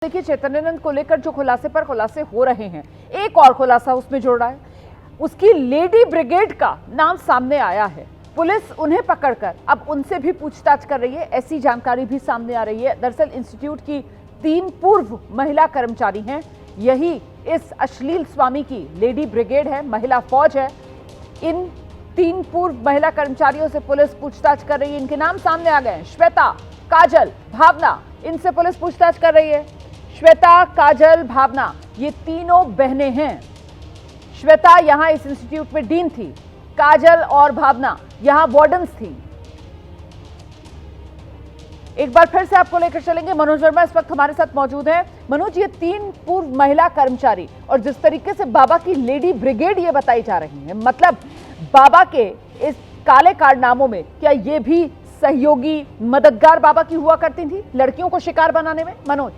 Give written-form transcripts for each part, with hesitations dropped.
देखिए, चैतन्यानंद को लेकर जो खुलासे हो रहे हैं, एक और खुलासा उसमें जोड़ रहा है। उसकी लेडी ब्रिगेड का नाम सामने आया है। पुलिस उन्हें पकड़कर अब उनसे भी पूछताछ कर रही है, ऐसी जानकारी भी सामने आ रही है। दरअसल इंस्टीट्यूट की 3 पूर्व महिला कर्मचारी हैं। यही इस अश्लील स्वामी की लेडी ब्रिगेड है, महिला फौज है। इन 3 पूर्व महिला कर्मचारियों से पुलिस पूछताछ कर रही है। इनके नाम सामने आ गए हैं, श्वेता, काजल, भावना। इनसे पुलिस पूछताछ कर रही है। श्वेता, काजल, भावना, ये तीनों बहनें हैं। श्वेता यहां इस इंस्टीट्यूट में डीन थी। काजल और भावना यहां वार्डन्स थी। एक बार फिर से आपको लेकर चलेंगे। मनोज वर्मा इस वक्त हमारे साथ मौजूद हैं। मनोज, ये 3 पूर्व महिला कर्मचारी और जिस तरीके से बाबा की लेडी ब्रिगेड ये बताई जा रही है, मतलब बाबा के इस काले कारनामों में क्या ये भी सहयोगी, मददगार बाबा की हुआ करती थी लड़कियों को शिकार बनाने में? मनोज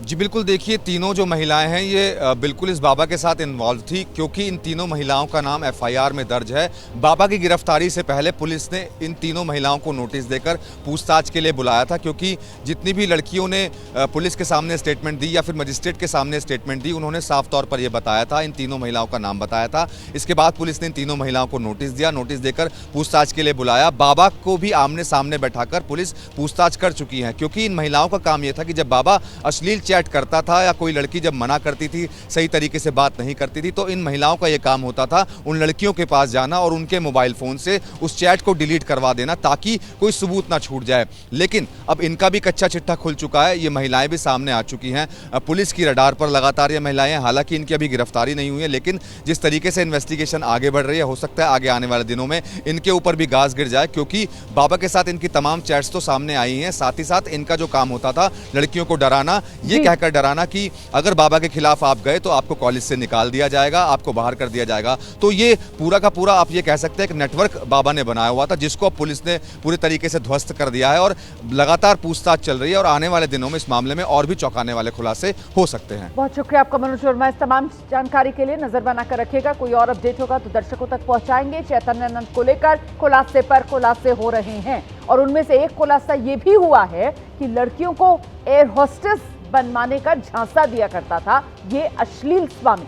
जी बिल्कुल, देखिए तीनों जो महिलाएं हैं ये बिल्कुल इस बाबा के साथ इन्वॉल्व थी, क्योंकि इन तीनों महिलाओं का नाम एफआईआर में दर्ज है। बाबा की गिरफ्तारी से पहले पुलिस ने इन तीनों महिलाओं को नोटिस देकर पूछताछ के लिए बुलाया था, क्योंकि जितनी भी लड़कियों ने पुलिस के सामने स्टेटमेंट दी या फिर मजिस्ट्रेट के सामने स्टेटमेंट दी, उन्होंने साफ तौर पर यह बताया था, इन तीनों महिलाओं का नाम बताया था। इसके बाद पुलिस ने इन तीनों महिलाओं को नोटिस दिया, नोटिस देकर पूछताछ के लिए बुलाया। बाबा को भी आमने सामने बैठाकर पुलिस पूछताछ कर चुकी है, क्योंकि इन महिलाओं का काम यह था कि जब बाबा अश्लील चैट करता था या कोई लड़की जब मना करती थी, सही तरीके से बात नहीं करती थी, तो इन महिलाओं का यह काम होता था उन लड़कियों के पास जाना और उनके मोबाइल फोन से उस चैट को डिलीट करवा देना, ताकि कोई सबूत ना छूट जाए। लेकिन अब इनका भी कच्चा चिट्ठा खुल चुका है, ये महिलाएं भी सामने आ चुकी हैं। पुलिस की रडार पर लगातार ये महिलाएं हैं। हालांकि इनकी अभी गिरफ्तारी नहीं हुई है, लेकिन जिस तरीके से इन्वेस्टिगेशन आगे बढ़ रही है, हो सकता है आगे आने वाले दिनों में इनके ऊपर भी गाज गिर जाए, क्योंकि बाबा के साथ इनकी तमाम चैट्स तो सामने आई हैं। साथ ही साथ इनका जो काम होता था लड़कियों को डराना, ये कहकर डराना कि अगर बाबा के खिलाफ आप गए तो आपको कॉलेज से निकाल दिया जाएगा, आपको बाहर कर दिया जाएगा। तो ये पूरा का पूरा आप ये कह सकते हैं एक नेटवर्क बाबा ने बनाया हुआ था, जिसको पुलिस ने पूरी तरीके से ध्वस्त कर दिया है और लगातार पूछताछ चल रही है। और आने वाले दिनों में इस मामले में और भी चौंकाने वाले खुलासे हो सकते हैं। बहुत शुक्रिया आपका मनोज वर्मा, इस तमाम जानकारी के लिए। नजर बनाकर रखिएगा, कोई और अपडेट होगा तो दर्शकों तक पहुंचाएंगे। चैतन्यानंद को लेकर खुलासे पर खुलासे हो रहे हैं और उनमें से एक खुलासा यह भी हुआ है कि लड़कियों को एयर होस्टेस बनवाने का झांसा दिया करता था ये अश्लील स्वामी।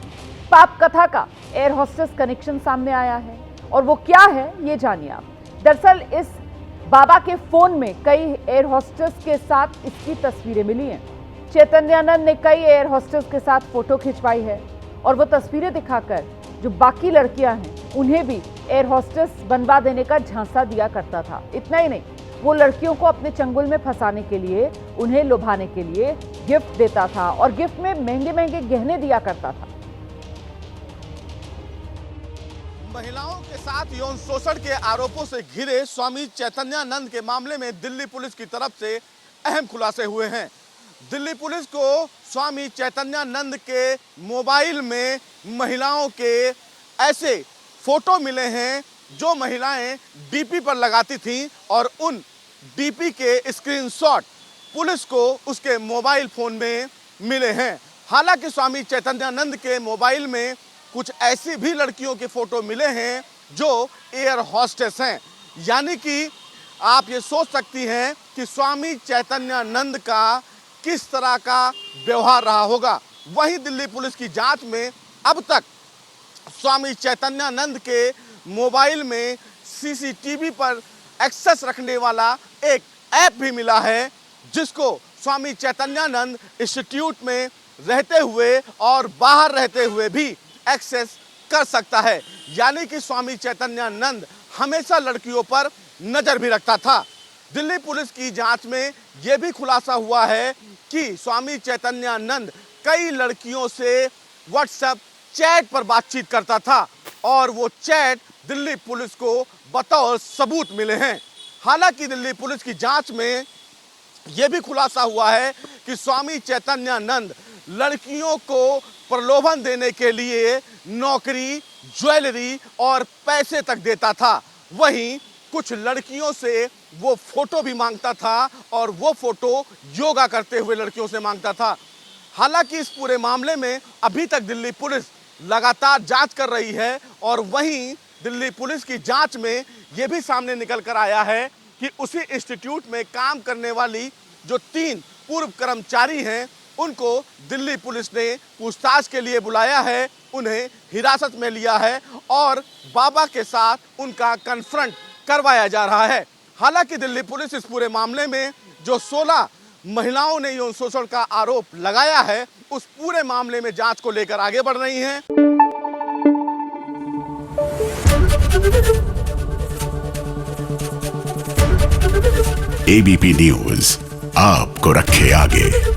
पाप कथा का एयर होस्टेस कनेक्शन सामने आया है और वो क्या है ये जानिए आप। दरअसल इस बाबा के फोन में कई एयर होस्टेस के साथ इसकी तस्वीरें मिली हैं। चैतन्यानंद ने कई एयर होस्टेस के साथ फोटो खिंचवाई है और वो तस्वीरें दिखाकर जो बाकी लड़कियां हैं उन्हें भी एयर होस्टेस बनवा देने का झांसा दिया करता था। इतना ही नहीं, वो लड़कियों को अपने चंगुल में फंसाने के लिए, उन्हें लुभाने के लिए गिफ्ट देता था और गिफ्ट में महंगे महंगे गहने दिया करता था। महिलाओं के साथ यौन शोषण के आरोपों से घिरे स्वामी चैतन्यानंद के मामले में दिल्ली पुलिस की तरफ से अहम खुलासे हुए हैं। दिल्ली पुलिस को स्वामी चैतन्यानंद के मोबाइल में महिलाओं के ऐसे फोटो मिले हैं जो महिलाएं डीपी पर लगाती थीं और उन डीपी के स्क्रीनशॉट पुलिस को उसके मोबाइल फोन में मिले हैं। हालांकि स्वामी चैतन्यानंद के मोबाइल में कुछ ऐसी भी लड़कियों के फोटो मिले हैं जो एयर होस्टेस हैं। यानी कि आप ये सोच सकती हैं कि स्वामी चैतन्यानंद का किस तरह का व्यवहार रहा होगा। वहीं दिल्ली पुलिस की जांच में अब तक स्वामी चैतन्यानंद के मोबाइल में सीसीटीवी पर एक्सेस रखने वाला एक ऐप भी मिला है, जिसको स्वामी चैतन्यानंद इंस्टीट्यूट में रहते हुए और बाहर रहते हुए भी एक्सेस कर सकता है। यानी कि स्वामी चैतन्यानंद हमेशा लड़कियों पर नजर भी रखता था। दिल्ली पुलिस की जांच में यह भी खुलासा हुआ है कि स्वामी चैतन्यानंद कई लड़कियों से व्हाट्सएप चैट पर बातचीत करता था और वो चैट दिल्ली पुलिस को बतौर सबूत मिले हैं। हालांकि दिल्ली पुलिस की जांच में यह भी खुलासा हुआ है कि स्वामी चैतन्यानंद लड़कियों को प्रलोभन देने के लिए नौकरी, ज्वेलरी और पैसे तक देता था। वहीं कुछ लड़कियों से वो फोटो भी मांगता था और वो फोटो योगा करते हुए लड़कियों से मांगता था। हालांकि इस पूरे मामले में अभी तक दिल्ली पुलिस लगातार जांच कर रही है और वहीं दिल्ली पुलिस की जांच में यह भी सामने निकल कर आया है कि उसी इंस्टीट्यूट में काम करने वाली जो 3 पूर्व कर्मचारी हैं उनको दिल्ली पुलिस ने पूछताछ के लिए बुलाया है, उन्हें हिरासत में लिया है और बाबा के साथ उनका कन्फ्रंट करवाया जा रहा है। हालांकि दिल्ली पुलिस इस पूरे मामले में जो 16 महिलाओं ने यौन शोषण का आरोप लगाया है उस पूरे मामले में जांच को लेकर आगे बढ़ रही है। एबीपी न्यूज आपको रखे आगे।